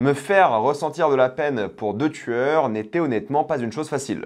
Me faire ressentir de la peine pour 2 tueurs n'était honnêtement pas une chose facile.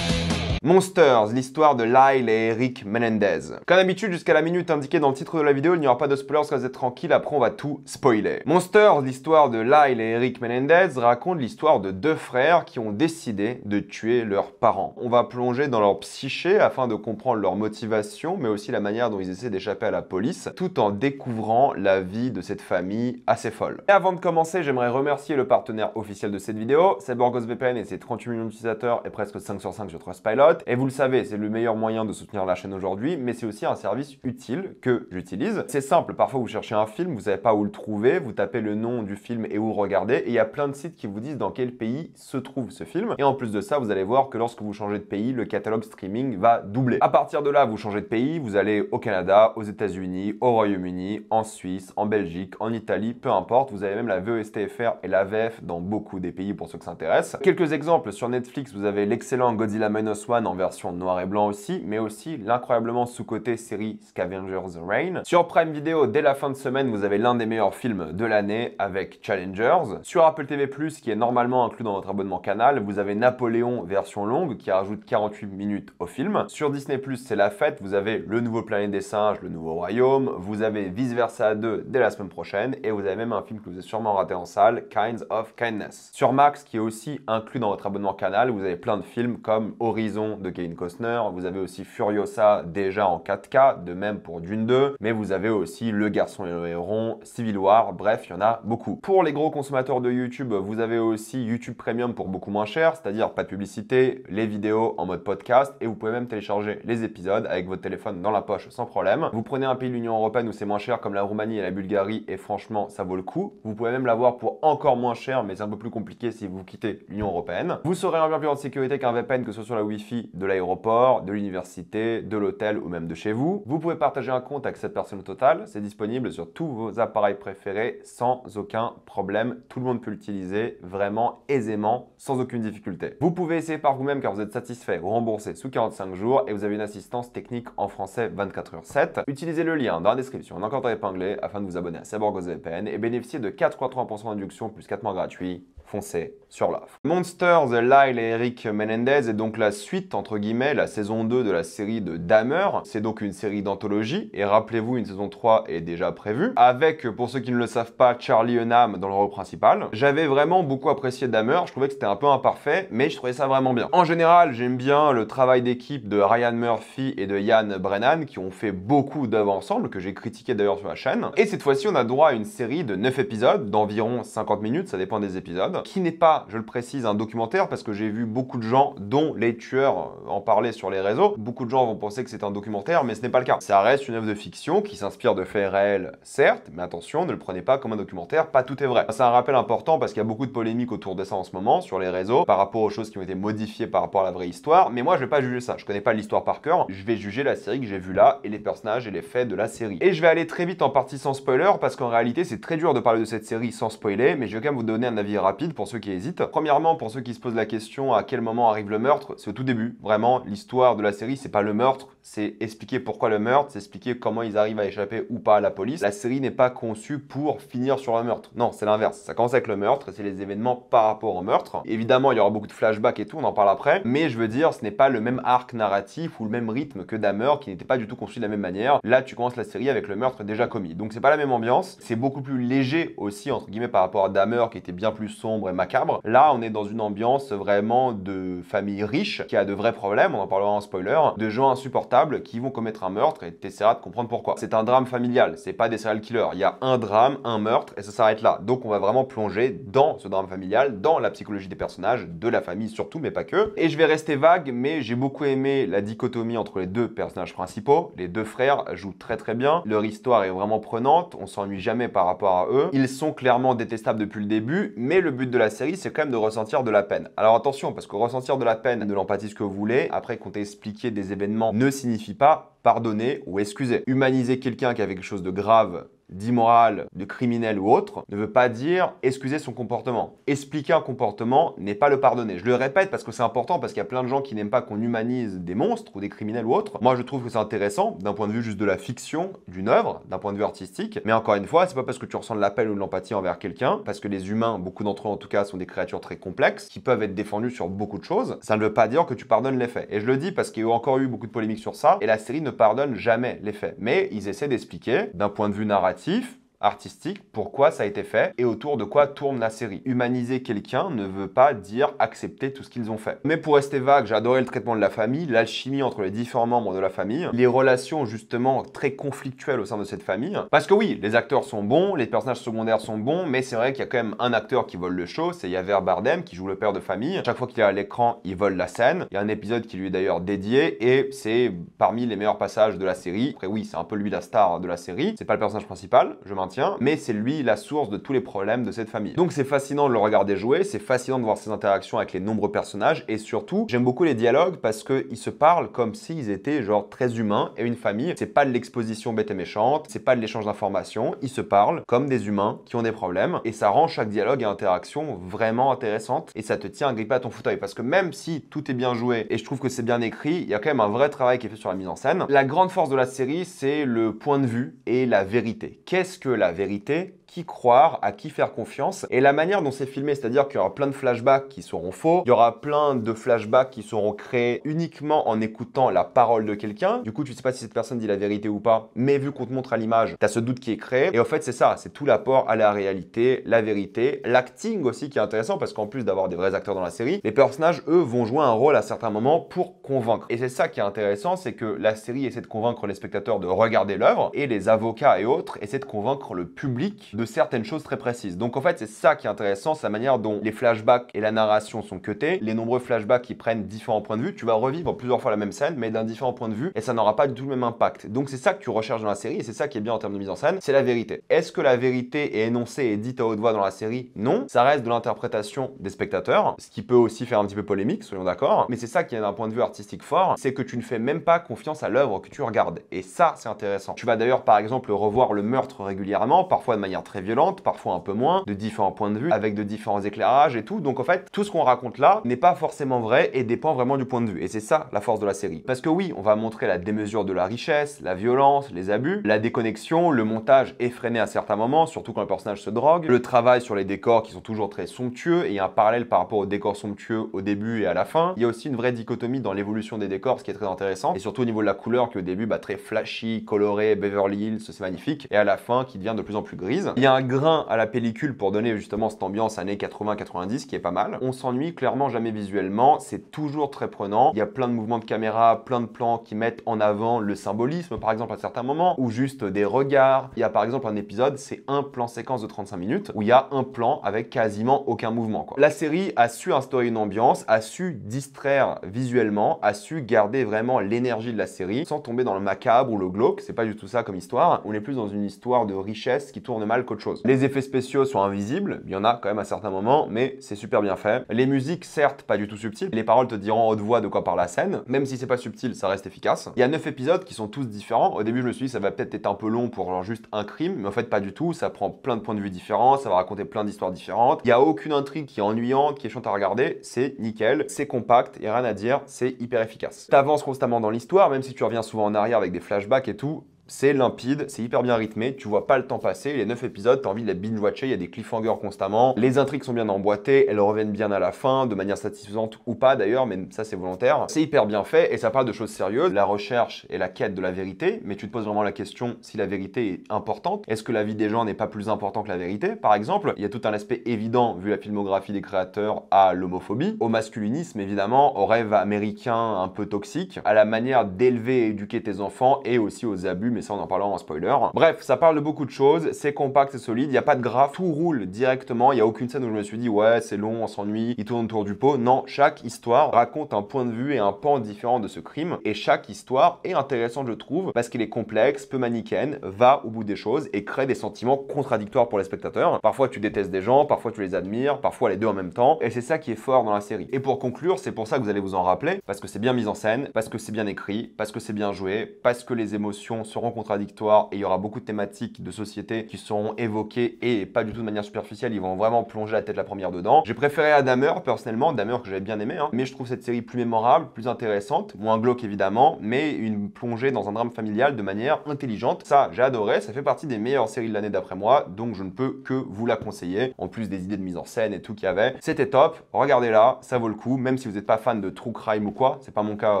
Monsters, l'histoire de Lyle et Eric Menendez. Comme d'habitude, jusqu'à la minute indiquée dans le titre de la vidéo, il n'y aura pas de spoilers, vous êtes tranquille, après on va tout spoiler. Monsters, l'histoire de Lyle et Eric Menendez, raconte l'histoire de 2 frères qui ont décidé de tuer leurs parents. On va plonger dans leur psyché afin de comprendre leur motivation, mais aussi la manière dont ils essaient d'échapper à la police, tout en découvrant la vie de cette famille assez folle. Et avant de commencer, j'aimerais remercier le partenaire officiel de cette vidéo, c'est BorgosVPN et ses 38 millions d'utilisateurs et presque 5 sur 5 sur Trustpilot. Et vous le savez, c'est le meilleur moyen de soutenir la chaîne aujourd'hui, mais c'est aussi un service utile que j'utilise. C'est simple, parfois vous cherchez un film, vous savez pas où le trouver, vous tapez le nom du film et où le regardez, et il y a plein de sites qui vous disent dans quel pays se trouve ce film. Et en plus de ça, vous allez voir que lorsque vous changez de pays, le catalogue streaming va doubler. À partir de là, vous changez de pays, vous allez au Canada, aux États-Unis, au Royaume-Uni, en Suisse, en Belgique, en Italie, peu importe. Vous avez même la VOST-FR et la VF dans beaucoup des pays pour ceux que ça intéresse. Quelques exemples, sur Netflix, vous avez l'excellent Godzilla Minus One en version noir et blanc aussi, mais aussi l'incroyablement sous-coté série Scavengers Reign. Sur Prime Video, dès la fin de semaine, vous avez l'un des meilleurs films de l'année avec Challengers. Sur Apple TV+, qui est normalement inclus dans votre abonnement canal, vous avez Napoléon version longue qui rajoute 48 minutes au film. Sur Disney+, c'est la fête, vous avez le nouveau Planète des Singes, le nouveau Royaume, vous avez Vice Versa 2 dès la semaine prochaine, et vous avez même un film que vous avez sûrement raté en salle, Kinds of Kindness. Sur Max, qui est aussi inclus dans votre abonnement canal, vous avez plein de films comme Horizon de Kevin Costner, vous avez aussi Furiosa déjà en 4K, de même pour Dune 2, mais vous avez aussi Le Garçon et le Héron, Civil War, bref, il y en a beaucoup. Pour les gros consommateurs de YouTube, vous avez aussi YouTube Premium pour beaucoup moins cher, c'est-à-dire pas de publicité, les vidéos en mode podcast, et vous pouvez même télécharger les épisodes avec votre téléphone dans la poche sans problème. Vous prenez un pays de l'Union Européenne où c'est moins cher comme la Roumanie et la Bulgarie, et franchement, ça vaut le coup. Vous pouvez même l'avoir pour encore moins cher, mais c'est un peu plus compliqué si vous quittez l'Union Européenne. Vous serez en bien plus en sécurité qu'un VPN, que ce soit sur la Wi-Fi de l'aéroport, de l'université, de l'hôtel ou même de chez vous. Vous pouvez partager un compte avec cette personne au total. C'est disponible sur tous vos appareils préférés sans aucun problème. Tout le monde peut l'utiliser vraiment aisément, sans aucune difficulté. Vous pouvez essayer par vous-même car vous êtes satisfait ou remboursé sous 45 jours et vous avez une assistance technique en français 24h7. Utilisez le lien dans la description en encadré épinglé afin de vous abonner à SaborgosVPN et bénéficier de 4,3% d'induction plus 4 mois gratuits. Foncez sur l'offre. Monsters, Lyle et Eric Menendez est donc la suite, entre guillemets, la saison 2 de la série de Dahmer. C'est donc une série d'anthologie, et rappelez-vous, une saison 3 est déjà prévue, avec, pour ceux qui ne le savent pas, Charlie Hunnam dans le rôle principal. J'avais vraiment beaucoup apprécié Dahmer, je trouvais que c'était un peu imparfait, mais je trouvais ça vraiment bien. En général, j'aime bien le travail d'équipe de Ryan Murphy et de Ian Brennan, qui ont fait beaucoup d'œuvres ensemble, que j'ai critiqué d'ailleurs sur la chaîne. Et cette fois-ci, on a droit à une série de 9 épisodes, d'environ 50 minutes, ça dépend des épisodes, qui n'est pas, je le précise, un documentaire parce que j'ai vu beaucoup de gens, dont les tueurs, en parler sur les réseaux. Beaucoup de gens vont penser que c'est un documentaire, mais ce n'est pas le cas. Ça reste une œuvre de fiction qui s'inspire de faits réels, certes, mais attention, ne le prenez pas comme un documentaire, pas tout est vrai. C'est un rappel important parce qu'il y a beaucoup de polémiques autour de ça en ce moment, sur les réseaux, par rapport aux choses qui ont été modifiées par rapport à la vraie histoire, mais moi je vais pas juger ça, je connais pas l'histoire par cœur, je vais juger la série que j'ai vue là, et les personnages et les faits de la série. Et je vais aller très vite en partie sans spoiler, parce qu'en réalité c'est très dur de parler de cette série sans spoiler, mais je vais quand même vous donner un avis rapide pour ceux qui hésitent. Premièrement, pour ceux qui se posent la question à quel moment arrive le meurtre, c'est au tout début. Vraiment, l'histoire de la série, c'est pas le meurtre, c'est expliquer pourquoi le meurtre, c'est expliquer comment ils arrivent à échapper ou pas à la police. La série n'est pas conçue pour finir sur le meurtre. Non, c'est l'inverse. Ça commence avec le meurtre et c'est les événements par rapport au meurtre. Évidemment, il y aura beaucoup de flashbacks et tout, on en parle après. Mais je veux dire, ce n'est pas le même arc narratif ou le même rythme que Dahmer qui n'était pas du tout conçu de la même manière. Là, tu commences la série avec le meurtre déjà commis. Donc c'est pas la même ambiance. C'est beaucoup plus léger aussi, entre guillemets, par rapport à Dahmer qui était bien plus sombre et macabre. Là, on est dans une ambiance vraiment de famille riche qui a de vrais problèmes, on en parlera en spoiler, de gens insupportables qui vont commettre un meurtre et t'essaieras de comprendre pourquoi. C'est un drame familial, c'est pas des serial killers. Il y a un drame, un meurtre et ça s'arrête là. Donc on va vraiment plonger dans ce drame familial, dans la psychologie des personnages, de la famille surtout, mais pas que. Et je vais rester vague, mais j'ai beaucoup aimé la dichotomie entre les deux personnages principaux. Les deux frères jouent très très bien. Leur histoire est vraiment prenante, on s'ennuie jamais par rapport à eux. Ils sont clairement détestables depuis le début, mais le but de la série, c'est quand même de ressentir de la peine. Alors attention, parce que ressentir de la peine, de l'empathie, ce que vous voulez, après qu'on t'ait expliqué des événements, ne signifie pas pardonner ou excuser. Humaniser quelqu'un qui a fait quelque chose de grave, d'immoral, de criminel ou autre, ne veut pas dire excuser son comportement. Expliquer un comportement n'est pas le pardonner. Je le répète parce que c'est important, parce qu'il y a plein de gens qui n'aiment pas qu'on humanise des monstres ou des criminels ou autres. Moi, je trouve que c'est intéressant d'un point de vue juste de la fiction d'une œuvre, d'un point de vue artistique. Mais encore une fois, c'est pas parce que tu ressens de l'appel ou de l'empathie envers quelqu'un, parce que les humains, beaucoup d'entre eux en tout cas, sont des créatures très complexes, qui peuvent être défendues sur beaucoup de choses. Ça ne veut pas dire que tu pardonnes les faits. Et je le dis parce qu'il y a encore eu beaucoup de polémiques sur ça, et la série ne pardonne jamais les faits. Mais ils essaient d'expliquer, d'un point de vue narratif, artistique, pourquoi ça a été fait et autour de quoi tourne la série. Humaniser quelqu'un ne veut pas dire accepter tout ce qu'ils ont fait. Mais pour rester vague, j'ai adoré le traitement de la famille, l'alchimie entre les différents membres de la famille, les relations justement très conflictuelles au sein de cette famille. Parce que oui, les acteurs sont bons, les personnages secondaires sont bons, mais c'est vrai qu'il y a quand même un acteur qui vole le show, c'est Javier Bardem qui joue le père de famille. Chaque fois qu'il est à l'écran, il vole la scène. Il y a un épisode qui lui est d'ailleurs dédié et c'est parmi les meilleurs passages de la série. Après oui, c'est un peu lui la star de la série. C'est pas le personnage principal, je maintiens, mais c'est lui la source de tous les problèmes de cette famille. Donc c'est fascinant de le regarder jouer, c'est fascinant de voir ses interactions avec les nombreux personnages et surtout, j'aime beaucoup les dialogues parce qu'ils se parlent comme s'ils étaient genre très humains et une famille. C'est pas de l'exposition bête et méchante, c'est pas de l'échange d'informations, ils se parlent comme des humains qui ont des problèmes et ça rend chaque dialogue et interaction vraiment intéressante et ça te tient agrippé à ton fauteuil parce que même si tout est bien joué et je trouve que c'est bien écrit, il y a quand même un vrai travail qui est fait sur la mise en scène. La grande force de la série, c'est le point de vue et la vérité. Qu'est-ce que la vérité? Qui croire, à qui faire confiance et la manière dont c'est filmé, c'est-à-dire qu'il y aura plein de flashbacks qui seront faux, il y aura plein de flashbacks qui seront créés uniquement en écoutant la parole de quelqu'un. Du coup, tu sais pas si cette personne dit la vérité ou pas, mais vu qu'on te montre à l'image, tu as ce doute qui est créé. Et en fait, c'est ça, c'est tout l'apport à la réalité, la vérité, l'acting aussi qui est intéressant parce qu'en plus d'avoir des vrais acteurs dans la série, les personnages, eux, vont jouer un rôle à certains moments pour convaincre. Et c'est ça qui est intéressant, c'est que la série essaie de convaincre les spectateurs de regarder l'œuvre et les avocats et autres essaient de convaincre le public de certaines choses très précises. Donc en fait, c'est ça qui est intéressant, c'est la manière dont les flashbacks et la narration sont cutés, les nombreux flashbacks qui prennent différents points de vue. Tu vas revivre plusieurs fois la même scène, mais d'un différent point de vue, et ça n'aura pas du tout le même impact. Donc c'est ça que tu recherches dans la série, et c'est ça qui est bien en termes de mise en scène, c'est la vérité. Est-ce que la vérité est énoncée et dite à haute voix dans la série? Non. Ça reste de l'interprétation des spectateurs, ce qui peut aussi faire un petit peu polémique, soyons d'accord, mais c'est ça qui est d'un point de vue artistique fort, c'est que tu ne fais même pas confiance à l'œuvre que tu regardes. Et ça, c'est intéressant. Tu vas d'ailleurs, par exemple, revoir le meurtre régulièrement, parfois de manière très violente, parfois un peu moins, de différents points de vue, avec de différents éclairages et tout. Donc en fait, tout ce qu'on raconte là n'est pas forcément vrai et dépend vraiment du point de vue. Et c'est ça la force de la série. Parce que oui, on va montrer la démesure de la richesse, la violence, les abus, la déconnexion, le montage effréné à certains moments, surtout quand le personnage se drogue, le travail sur les décors qui sont toujours très somptueux, et il y a un parallèle par rapport aux décors somptueux au début et à la fin. Il y a aussi une vraie dichotomie dans l'évolution des décors, ce qui est très intéressant, et surtout au niveau de la couleur qui au début, très flashy, coloré, Beverly Hills, c'est magnifique, et à la fin qui devient de plus en plus grise. Il y a un grain à la pellicule pour donner justement cette ambiance années 80-90 qui est pas mal. On s'ennuie clairement jamais visuellement, c'est toujours très prenant. Il y a plein de mouvements de caméra, plein de plans qui mettent en avant le symbolisme par exemple à certains moments, ou juste des regards. Il y a par exemple un épisode, c'est un plan séquence de 35 minutes, où il y a un plan avec quasiment aucun mouvement, quoi. La série a su instaurer une ambiance, a su distraire visuellement, a su garder vraiment l'énergie de la série, sans tomber dans le macabre ou le glauque, c'est pas du tout ça comme histoire. On est plus dans une histoire de richesse qui tourne mal qu'autre chose. Les effets spéciaux sont invisibles, il y en a quand même à certains moments, mais c'est super bien fait. Les musiques, certes, pas du tout subtiles, les paroles te diront en haute voix de quoi parle la scène, même si c'est pas subtil, ça reste efficace. Il y a 9 épisodes qui sont tous différents. Au début, je me suis dit, ça va peut-être être un peu long pour genre juste un crime, mais en fait, pas du tout. Ça prend plein de points de vue différents, ça va raconter plein d'histoires différentes. Il y a aucune intrigue qui est ennuyante, qui est chiante à regarder, c'est nickel, c'est compact, et rien à dire, c'est hyper efficace. T'avances constamment dans l'histoire, même si tu reviens souvent en arrière avec des flashbacks et tout. C'est limpide, c'est hyper bien rythmé, tu vois pas le temps passer, les 9 épisodes, t'as envie de les binge-watcher, il y a des cliffhangers constamment, les intrigues sont bien emboîtées, elles reviennent bien à la fin, de manière satisfaisante ou pas d'ailleurs, mais ça c'est volontaire. C'est hyper bien fait et ça parle de choses sérieuses, la recherche et la quête de la vérité, mais tu te poses vraiment la question si la vérité est importante. Est-ce que la vie des gens n'est pas plus important que la vérité? Par exemple, il y a tout un aspect évident, vu la filmographie des créateurs, à l'homophobie, au masculinisme évidemment, au rêve américain un peu toxique, à la manière d'élever et éduquer tes enfants et aussi aux abus, mais ça on en parlera en spoiler. Bref, ça parle de beaucoup de choses, c'est compact, c'est solide, il n'y a pas de graphe, tout roule directement, il n'y a aucune scène où je me suis dit ouais c'est long, on s'ennuie, il tourne autour du pot. Non, chaque histoire raconte un point de vue et un pan différent de ce crime, et chaque histoire est intéressante je trouve, parce qu'elle est complexe, peu manichéenne, va au bout des choses et crée des sentiments contradictoires pour les spectateurs. Parfois tu détestes des gens, parfois tu les admires, parfois les deux en même temps, et c'est ça qui est fort dans la série. Et pour conclure, c'est pour ça que vous allez vous en rappeler, parce que c'est bien mis en scène, parce que c'est bien écrit, parce que c'est bien joué, parce que les émotions sont seront contradictoires et il y aura beaucoup de thématiques de société qui seront évoquées et pas du tout de manière superficielle, ils vont vraiment plonger la tête la première dedans. J'ai préféré à Dahmer, personnellement, Dahmer que j'avais bien aimé, hein, mais je trouve cette série plus mémorable, plus intéressante, moins glauque évidemment, mais une plongée dans un drame familial de manière intelligente. Ça, j'ai adoré, ça fait partie des meilleures séries de l'année d'après moi, donc je ne peux que vous la conseiller, en plus des idées de mise en scène et tout qu'il y avait. C'était top, regardez-la, ça vaut le coup, même si vous n'êtes pas fan de true crime ou quoi, c'est pas mon cas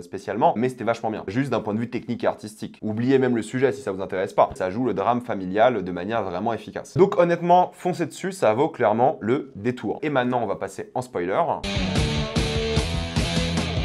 spécialement, mais c'était vachement bien, juste d'un point de vue technique et artistique. Oubliez même le sujet si ça vous intéresse pas, ça joue le drame familial de manière vraiment efficace. Donc honnêtement, foncez dessus, ça vaut clairement le détour. Et maintenant, on va passer en spoiler.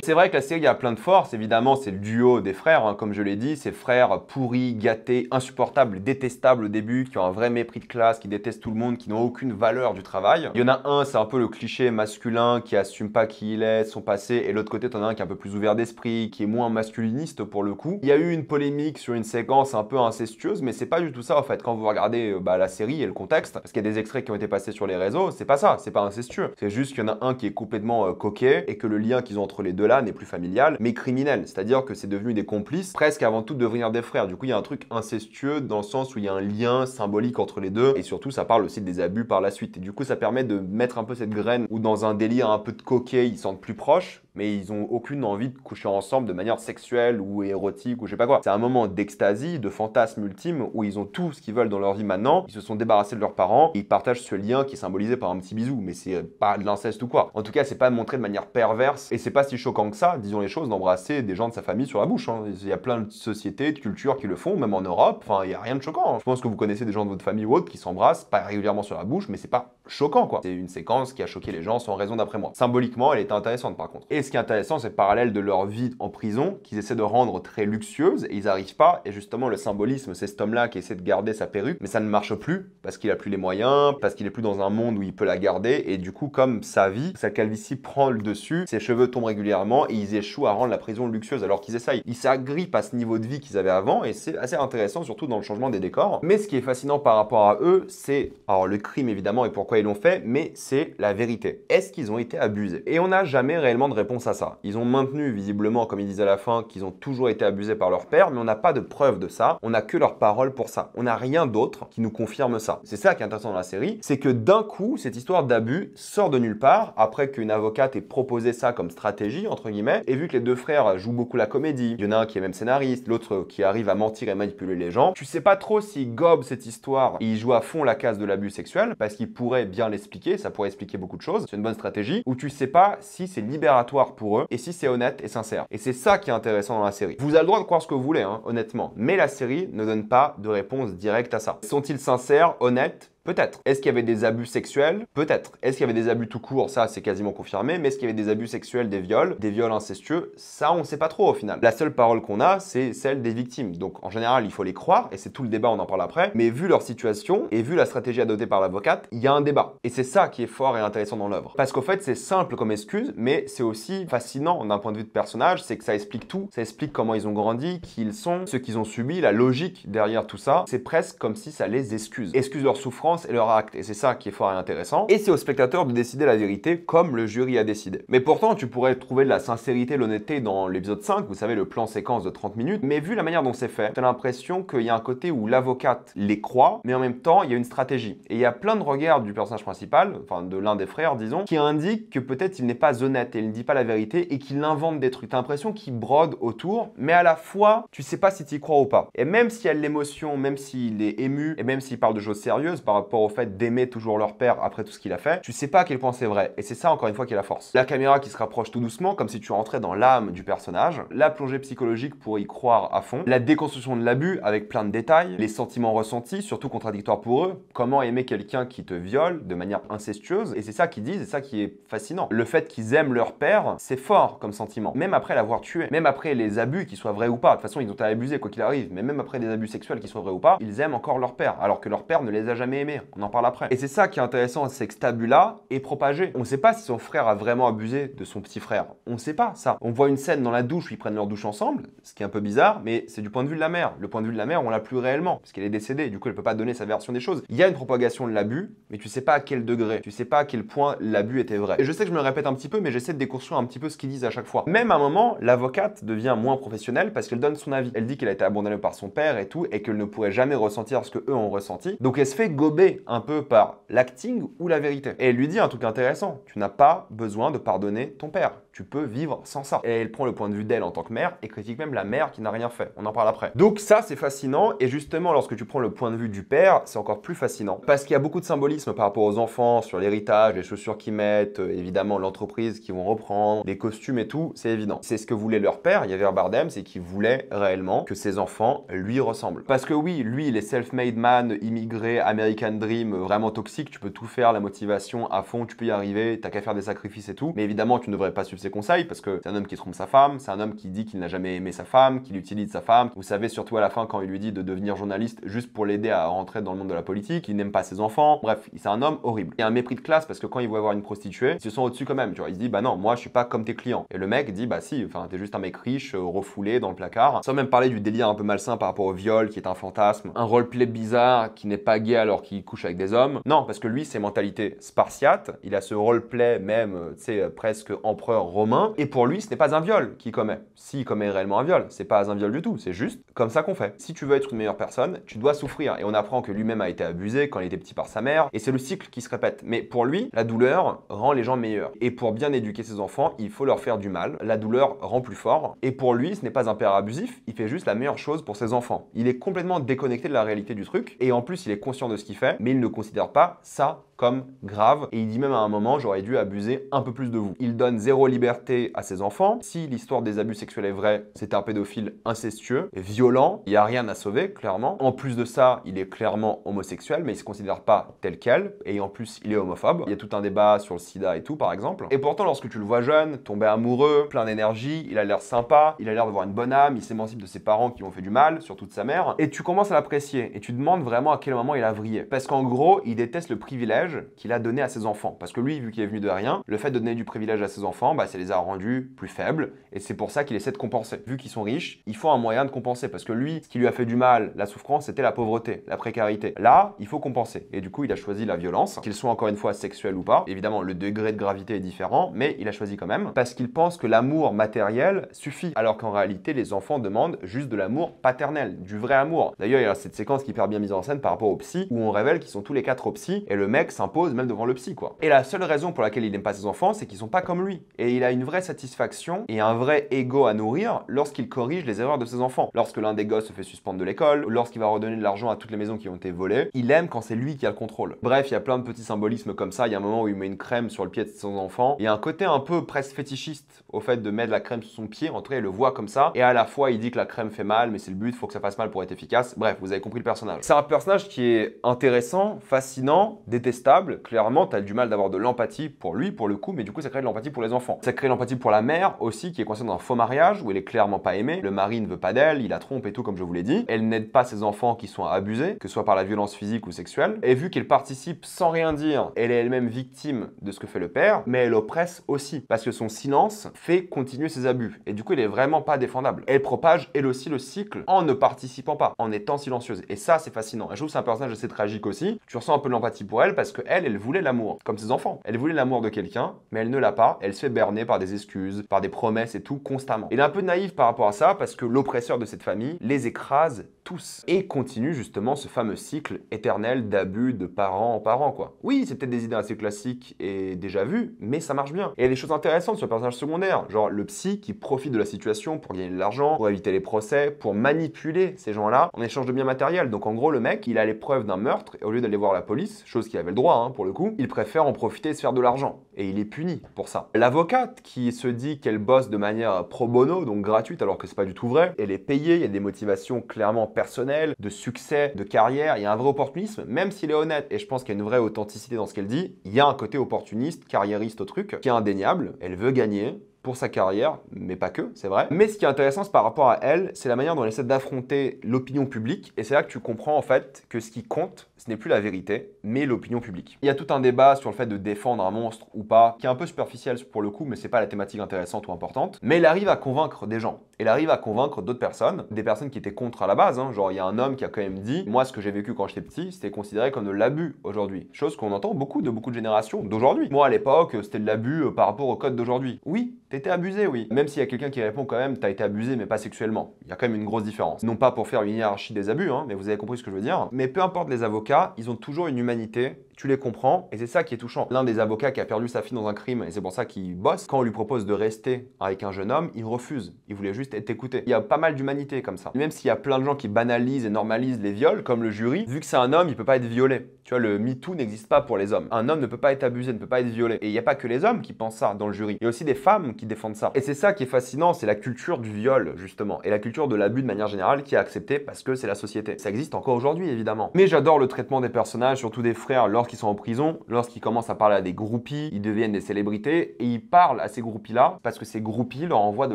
C'est vrai que la série a plein de forces, évidemment c'est le duo des frères, hein, comme je l'ai dit, ces frères pourris, gâtés, insupportables, détestables au début, qui ont un vrai mépris de classe, qui détestent tout le monde, qui n'ont aucune valeur du travail. Il y en a un, c'est un peu le cliché masculin qui assume pas qui il est, son passé, et l'autre côté t'en as un qui est un peu plus ouvert d'esprit, qui est moins masculiniste pour le coup. Il y a eu une polémique sur une séquence un peu incestueuse, mais c'est pas du tout ça en fait, quand vous regardez la série et le contexte, parce qu'il y a des extraits qui ont été passés sur les réseaux, c'est pas ça, c'est pas incestueux. C'est juste qu'il y en a un qui est complètement coquet, et que le lien qu'ils ont entre les deux là n'est plus familial, mais criminel. C'est-à-dire que c'est devenu des complices, presque avant tout de devenir des frères. Du coup, il y a un truc incestueux dans le sens où il y a un lien symbolique entre les deux, et surtout, ça parle aussi des abus par la suite. Et du coup, ça permet de mettre un peu cette graine où dans un délire un peu de coquet, ils se sentent plus proches, mais ils ont aucune envie de coucher ensemble de manière sexuelle ou érotique ou je sais pas quoi. C'est un moment d'extasie, de fantasme ultime où ils ont tout ce qu'ils veulent dans leur vie maintenant. Ils se sont débarrassés de leurs parents et ils partagent ce lien qui est symbolisé par un petit bisou, mais c'est pas de l'inceste ou quoi. En tout cas, c'est pas montré de manière perverse et c'est pas si choquant que ça, disons les choses, d'embrasser des gens de sa famille sur la bouche. Hein. Il y a plein de sociétés, de cultures qui le font, même en Europe. Enfin, il y a rien de choquant. Hein. Je pense que vous connaissez des gens de votre famille ou autres qui s'embrassent, pas régulièrement sur la bouche, mais c'est pas choquant quoi. C'est une séquence qui a choqué les gens sans raison d'après moi. Symboliquement, elle était intéressante par contre. Et ce qui est intéressant, c'est le parallèle de leur vie en prison qu'ils essaient de rendre très luxueuse et ils n'arrivent pas. Et justement, le symbolisme, c'est cet homme-là qui essaie de garder sa perruque, mais ça ne marche plus parce qu'il a plus les moyens, parce qu'il est plus dans un monde où il peut la garder. Et du coup, comme sa vie, sa calvitie prend le dessus, ses cheveux tombent régulièrement et ils échouent à rendre la prison luxueuse alors qu'ils essayent. Ils s'agrippent à ce niveau de vie qu'ils avaient avant et c'est assez intéressant, surtout dans le changement des décors. Mais ce qui est fascinant par rapport à eux, c'est alors le crime évidemment et pourquoi ils l'ont fait, mais c'est la vérité. Est-ce qu'ils ont été abusés? Et on n'a jamais réellement de réponse à ça. Ils ont maintenu visiblement, comme ils disent à la fin, qu'ils ont toujours été abusés par leur père, mais on n'a pas de preuve de ça. On n'a que leurs paroles pour ça. On n'a rien d'autre qui nous confirme ça. C'est ça qui est intéressant dans la série, c'est que d'un coup, cette histoire d'abus sort de nulle part, après qu'une avocate ait proposé ça comme stratégie, entre guillemets, et vu que les deux frères jouent beaucoup la comédie, il y en a un qui est même scénariste, l'autre qui arrive à mentir et manipuler les gens, tu sais pas trop s'il gobe cette histoire et il joue à fond la case de l'abus sexuel, parce qu'il pourrait bien l'expliquer, ça pourrait expliquer beaucoup de choses, c'est une bonne stratégie, ou tu sais pas si c'est libératoire pour eux, et si c'est honnête et sincère. Et c'est ça qui est intéressant dans la série. Vous avez le droit de croire ce que vous voulez, hein, honnêtement, mais la série ne donne pas de réponse directe à ça. Sont-ils sincères, honnêtes? Peut-être. Est-ce qu'il y avait des abus sexuels? Peut-être. Est-ce qu'il y avait des abus tout court? Ça, c'est quasiment confirmé. Mais est-ce qu'il y avait des abus sexuels, des viols incestueux? Ça, on ne sait pas trop au final. La seule parole qu'on a, c'est celle des victimes. Donc, en général, il faut les croire, et c'est tout le débat, on en parle après. Mais vu leur situation, et vu la stratégie adoptée par l'avocate, il y a un débat. Et c'est ça qui est fort et intéressant dans l'œuvre. Parce qu'au fait, c'est simple comme excuse, mais c'est aussi fascinant d'un point de vue de personnage, c'est que ça explique tout. Ça explique comment ils ont grandi, qui ils sont, ce qu'ils ont subi, la logique derrière tout ça. C'est presque comme si ça les excuse. Excuse leur souffrance et leur acte. Et c'est ça qui est fort et intéressant. Et c'est au spectateur de décider la vérité comme le jury a décidé. Mais pourtant, tu pourrais trouver de la sincérité, l'honnêteté dans l'épisode 5, vous savez, le plan séquence de 30 minutes. Mais vu la manière dont c'est fait, t'as l'impression qu'il y a un côté où l'avocate les croit, mais en même temps, il y a une stratégie. Et il y a plein de regards du personnage principal, enfin de l'un des frères, disons, qui indiquent que peut-être il n'est pas honnête et il ne dit pas la vérité et qu'il invente des trucs. T'as l'impression qu'il brode autour, mais à la fois, tu sais pas si tu y crois ou pas. Et même s'il y a de l'émotion, même s'il est ému, et même s'il parle de choses sérieuses par rapport au fait d'aimer toujours leur père après tout ce qu'il a fait, tu sais pas à quel point c'est vrai. Et c'est ça encore une fois qui est la force. La caméra qui se rapproche tout doucement, comme si tu rentrais dans l'âme du personnage, la plongée psychologique pour y croire à fond, la déconstruction de l'abus avec plein de détails, les sentiments ressentis, surtout contradictoires pour eux, comment aimer quelqu'un qui te viole de manière incestueuse, et c'est ça qu'ils disent, et ça qui est fascinant. Le fait qu'ils aiment leur père, c'est fort comme sentiment, même après l'avoir tué, même après les abus, qu'ils soient vrais ou pas, de toute façon ils ont été abusés quoi qu'il arrive, mais même après des abus sexuels, qu'ils soient vrais ou pas, ils aiment encore leur père, alors que leur père ne les a jamais aimés. aimé. On en parle après. Et c'est ça qui est intéressant, c'est que cet abus-là est propagé. On ne sait pas si son frère a vraiment abusé de son petit frère. On ne sait pas ça. On voit une scène dans la douche où ils prennent leur douche ensemble, ce qui est un peu bizarre, mais c'est du point de vue de la mère. Le point de vue de la mère, on l'a plus réellement, parce qu'elle est décédée. Du coup, elle peut pas donner sa version des choses. Il y a une propagation de l'abus, mais tu sais pas à quel degré. Tu sais pas à quel point l'abus était vrai. Et je sais que je me répète un petit peu, mais j'essaie de déconstruire un petit peu ce qu'ils disent à chaque fois. Même à un moment, l'avocate devient moins professionnelle parce qu'elle donne son avis. Elle dit qu'elle a été abandonnée par son père et tout, et qu'elle ne pourrait jamais ressentir ce que eux ont ressenti. Donc elle se fait gober un peu par l'acting ou la vérité. Et elle lui dit un truc intéressant. Tu n'as pas besoin de pardonner ton père. Tu peux vivre sans ça. Et elle prend le point de vue d'elle en tant que mère et critique même la mère qui n'a rien fait. On en parle après. Donc ça, c'est fascinant. Et justement, lorsque tu prends le point de vue du père, c'est encore plus fascinant. Parce qu'il y a beaucoup de symbolisme par rapport aux enfants, sur l'héritage, les chaussures qu'ils mettent, évidemment l'entreprise qu'ils vont reprendre, les costumes et tout, c'est évident. C'est ce que voulait leur père, Javier Bardem, c'est qu'il voulait réellement que ses enfants lui ressemblent. Parce que oui, lui, il est self-made man, immigré, American Dream, vraiment toxique, tu peux tout faire, la motivation à fond, tu peux y arriver, t'as qu'à faire des sacrifices et tout. Mais évidemment, tu ne devrais pas suivre ses conseils parce que c'est un homme qui trompe sa femme, c'est un homme qui dit qu'il n'a jamais aimé sa femme, qu'il utilise sa femme. Vous savez, surtout à la fin, quand il lui dit de devenir journaliste juste pour l'aider à rentrer dans le monde de la politique, il n'aime pas ses enfants. Bref, c'est un homme horrible. Il y a un mépris de classe parce que quand il voit voir une prostituée, ils se sont au-dessus quand même, tu vois. Il se dit, bah non, moi je suis pas comme tes clients. Et le mec dit, bah si, enfin, t'es juste un mec riche, refoulé dans le placard. Sans même parler du délire un peu malsain par rapport au viol, qui est un fantasme, un roleplay bizarre qui n'est pas gay alors qu'il couche avec des hommes. Non, parce que lui, c'est mentalité spartiate. Il a ce roleplay même, tu sais, presque empereur romain. Et pour lui, ce n'est pas un viol qu'il commet. S'il commet réellement un viol, c'est pas un viol du tout. C'est juste comme ça qu'on fait. Si tu veux être une meilleure personne, tu dois souffrir. Et on apprend que lui-même a été abusé quand il était petit par sa mère. Et c'est le cycle qui se répète. Mais pour lui, la douleur rend les gens meilleurs. Et pour bien éduquer ses enfants, il faut leur faire du mal. La douleur rend plus fort. Et pour lui, ce n'est pas un père abusif. Il fait juste la meilleure chose pour ses enfants. Il est complètement déconnecté de la réalité du truc. Et en plus, il est conscient de ce qu'il fait. Mais il ne considère pas ça comme grave. Et il dit même à un moment, j'aurais dû abuser un peu plus de vous. Il donne zéro liberté à ses enfants. Si l'histoire des abus sexuels est vraie, c'est un pédophile incestueux, violent. Il n'y a rien à sauver, clairement. En plus de ça, il est clairement homosexuel, mais il ne se considère pas tel quel. Et en plus, il est homophobe. Il y a tout un débat sur le sida et tout, par exemple. Et pourtant, lorsque tu le vois jeune, tombé amoureux, plein d'énergie, il a l'air sympa, il a l'air d'avoir une bonne âme, il s'émancipe de ses parents qui lui ont fait du mal, surtout de sa mère. Et tu commences à l'apprécier. Et tu te demandes vraiment à quel moment il a vrillé. Parce qu'en gros, il déteste le privilège qu'il a donné à ses enfants. Parce que lui, vu qu'il est venu de rien, le fait de donner du privilège à ses enfants, bah, ça les a rendus plus faibles. Et c'est pour ça qu'il essaie de compenser. Vu qu'ils sont riches, il faut un moyen de compenser. Parce que lui, ce qui lui a fait du mal, la souffrance, c'était la pauvreté, la précarité. Là, il faut compenser. Et du coup, il a choisi la violence, qu'il soit encore une fois sexuel ou pas. Évidemment, le degré de gravité est différent, mais il a choisi quand même. Parce qu'il pense que l'amour matériel suffit. Alors qu'en réalité, les enfants demandent juste de l'amour paternel, du vrai amour. D'ailleurs, il y a cette séquence qui est hyper bien mise en scène par rapport au psy, où on révèle qu'ils sont tous les 4 au psy, et le mec s'impose même devant le psy, quoi. Et la seule raison pour laquelle il n'aime pas ses enfants, c'est qu'ils sont pas comme lui. Et il a une vraie satisfaction et un vrai ego à nourrir lorsqu'il corrige les erreurs de ses enfants. Lorsque l'un des gosses se fait suspendre de l'école, ou lorsqu'il va redonner de l'argent à toutes les maisons qui ont été volées, il aime quand c'est lui qui a le contrôle. Bref, il y a plein de petits symbolismes comme ça. Il y a un moment où il met une crème sur le pied de son enfant. Il y a un côté un peu presque fétichiste au fait de mettre la crème sur son pied. En tout cas, il le voit comme ça. Et à la fois, il dit que la crème fait mal, mais c'est le but, il faut que ça fasse mal pour être efficace. Bref, vous avez compris le personnage. C'est un personnage qui est intéressant, fascinant, détestable. Clairement, t'as du mal d'avoir de l'empathie pour lui, pour le coup, mais du coup, ça crée de l'empathie pour les enfants. Ça crée de l'empathie pour la mère aussi, qui est coincée dans un faux mariage où elle est clairement pas aimée. Le mari ne veut pas d'elle, il la trompe et tout, comme je vous l'ai dit. Elle n'aide pas ses enfants qui sont abusés, que ce soit par la violence physique ou sexuelle. Et vu qu'elle participe sans rien dire, elle est elle-même victime de ce que fait le père, mais elle oppresse aussi, parce que son silence fait continuer ses abus. Et du coup, elle est vraiment pas défendable. Elle propage, elle aussi, le cycle en ne participant pas, en étant silencieuse. Et ça, c'est fascinant. Et je trouve que c'est un personnage assez tragique aussi. Tu ressens un peu de l'empathie pour elle, parce qu'elle, elle voulait l'amour, comme ses enfants. Elle voulait l'amour de quelqu'un, mais elle ne l'a pas. Elle se fait berner par des excuses, par des promesses et tout, constamment. Elle est un peu naïve par rapport à ça, parce que l'oppresseur de cette famille les écrase tous et continue justement ce fameux cycle éternel d'abus de parent en parent, quoi. Oui, c'est peut-être des idées assez classiques et déjà vues, mais ça marche bien. Et il y a des choses intéressantes sur le personnage secondaire, genre le psy qui profite de la situation pour gagner de l'argent, pour éviter les procès, pour manipuler ces gens-là en échange de biens matériels. Donc en gros, le mec, il a les preuves d'un meurtre et au lieu d'aller voir la police, chose qu'il avait le droit, hein, pour le coup, il préfère en profiter et se faire de l'argent. Et il est puni pour ça. L'avocate qui se dit qu'elle bosse de manière pro bono, donc gratuite, alors que c'est pas du tout vrai, elle est payée, il y a des motivations clairement personnelles, de succès, de carrière, il y a un vrai opportunisme, même s'il est honnête, et je pense qu'il y a une vraie authenticité dans ce qu'elle dit, il y a un côté opportuniste, carriériste au truc, qui est indéniable, elle veut gagner, pour sa carrière, mais pas que, c'est vrai. Mais ce qui est intéressant, c'est par rapport à elle, c'est la manière dont elle essaie d'affronter l'opinion publique. Et c'est là que tu comprends en fait que ce qui compte, ce n'est plus la vérité, mais l'opinion publique. Il y a tout un débat sur le fait de défendre un monstre ou pas, qui est un peu superficiel pour le coup, mais c'est pas la thématique intéressante ou importante. Mais elle arrive à convaincre des gens. Elle arrive à convaincre d'autres personnes, des personnes qui étaient contre à la base. Genre, il y a un homme qui a quand même dit, moi, ce que j'ai vécu quand j'étais petit, c'était considéré comme de l'abus aujourd'hui. Chose qu'on entend beaucoup de générations d'aujourd'hui. Moi, à l'époque, c'était de l'abus par rapport au code d'aujourd'hui. Oui, t'étais abusé, oui. Même s'il y a quelqu'un qui répond quand même, t'as été abusé, mais pas sexuellement. Il y a quand même une grosse différence. Non pas pour faire une hiérarchie des abus, mais vous avez compris ce que je veux dire. Mais peu importe les avocats, ils ont toujours une humanité. Tu les comprends, et c'est ça qui est touchant. L'un des avocats qui a perdu sa fille dans un crime, et c'est pour ça qu'il bosse, quand on lui propose de rester avec un jeune homme, il refuse. Il voulait juste être écouté. Il y a pas mal d'humanité comme ça. Même s'il y a plein de gens qui banalisent et normalisent les viols, comme le jury, vu que c'est un homme, il peut pas être violé. Tu vois, le MeToo n'existe pas pour les hommes. Un homme ne peut pas être abusé, ne peut pas être violé. Et il n'y a pas que les hommes qui pensent ça dans le jury. Il y a aussi des femmes qui défendent ça. Et c'est ça qui est fascinant, c'est la culture du viol, justement. Et la culture de l'abus de manière générale qui est acceptée parce que c'est la société. Ça existe encore aujourd'hui, évidemment. Mais j'adore le traitement des personnages, surtout des frères, lorsqu'ils sont en prison. Lorsqu'ils commencent à parler à des groupies, ils deviennent des célébrités. Et ils parlent à ces groupies-là parce que ces groupies leur envoient de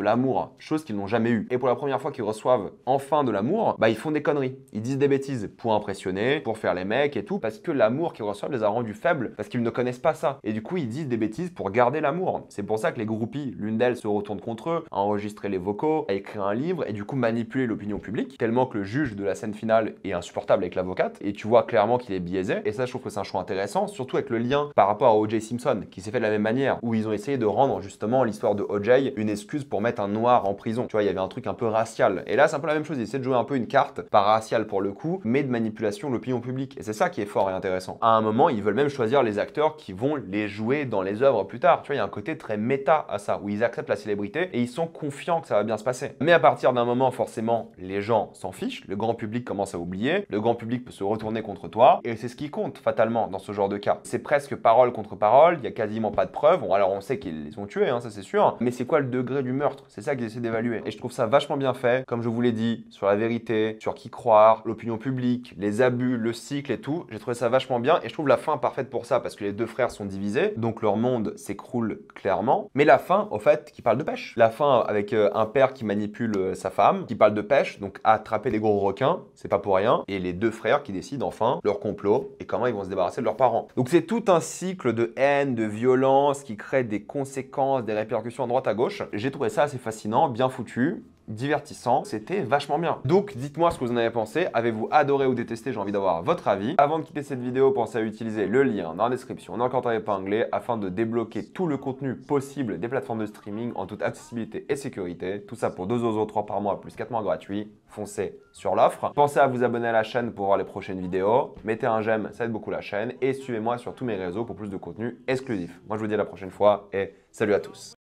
l'amour. Chose qu'ils n'ont jamais eu. Et pour la première fois qu'ils reçoivent enfin de l'amour, bah ils font des conneries. Ils disent des bêtises pour impressionner, pour faire les mecs et tout, parce que l'amour qu'ils reçoivent les a rendus faibles, parce qu'ils ne connaissent pas ça. Et du coup, ils disent des bêtises pour garder l'amour. C'est pour ça que les groupies, l'une d'elles se retourne contre eux, a enregistré les vocaux, a écrit un livre et du coup manipuler l'opinion publique, tellement que le juge de la scène finale est insupportable avec l'avocate. Et tu vois clairement qu'il est biaisé. Et ça, je trouve que c'est un choix intéressant, surtout avec le lien par rapport à O.J. Simpson, qui s'est fait de la même manière, où ils ont essayé de rendre justement l'histoire de O.J. une excuse pour mettre un noir en prison. Tu vois, il y avait un truc un peu racial. Et là, c'est un peu la même chose. Ils essaient de jouer un peu une carte, pas raciale pour le coup, mais de manipulation de l'opinion publique. Et c'est ça qui est fort et intéressant. À un moment, ils veulent même choisir les acteurs qui vont les jouer dans les œuvres plus tard. Tu vois, il y a un côté très méta à ça, où ils acceptent la célébrité et ils sont confiants que ça va bien se passer. Mais à partir d'un moment, forcément, les gens s'en fichent, le grand public commence à oublier, le grand public peut se retourner contre toi, et c'est ce qui compte fatalement dans ce genre de cas. C'est presque parole contre parole, il n'y a quasiment pas de preuves. Bon, alors on sait qu'ils les ont tués, ça c'est sûr, mais c'est quoi le degré du meurtre? C'est ça qu'ils essaient d'évaluer. Et je trouve ça vachement bien fait, comme je vous l'ai dit, sur la vérité, sur qui croire, l'opinion publique, les abus, le cycle et tout. J'ai trouvé ça vachement bien, et je trouve la fin parfaite pour ça, parce que les deux frères sont divisés, donc leur monde s'écroule clairement. Mais la fin, au fait, qui parle de pêche. La fin avec un père qui manipule sa femme, qui parle de pêche, donc attraper des gros requins, c'est pas pour rien, et les deux frères qui décident enfin leur complot et comment ils vont se débarrasser de leurs parents. Donc c'est tout un cycle de haine, de violence qui crée des conséquences, des répercussions à droite à gauche. J'ai trouvé ça assez fascinant, bien foutu, divertissant, c'était vachement bien. Donc dites-moi ce que vous en avez pensé, avez-vous adoré ou détesté, j'ai envie d'avoir votre avis. Avant de quitter cette vidéo, pensez à utiliser le lien dans la description, dans le commentaire épinglé, afin de débloquer tout le contenu possible des plateformes de streaming en toute accessibilité et sécurité. Tout ça pour 2,3€ par mois plus 4 mois gratuits. Foncez sur l'offre. Pensez à vous abonner à la chaîne pour voir les prochaines vidéos. Mettez un j'aime, ça aide beaucoup la chaîne. Et suivez-moi sur tous mes réseaux pour plus de contenu exclusif. Moi je vous dis à la prochaine fois et salut à tous.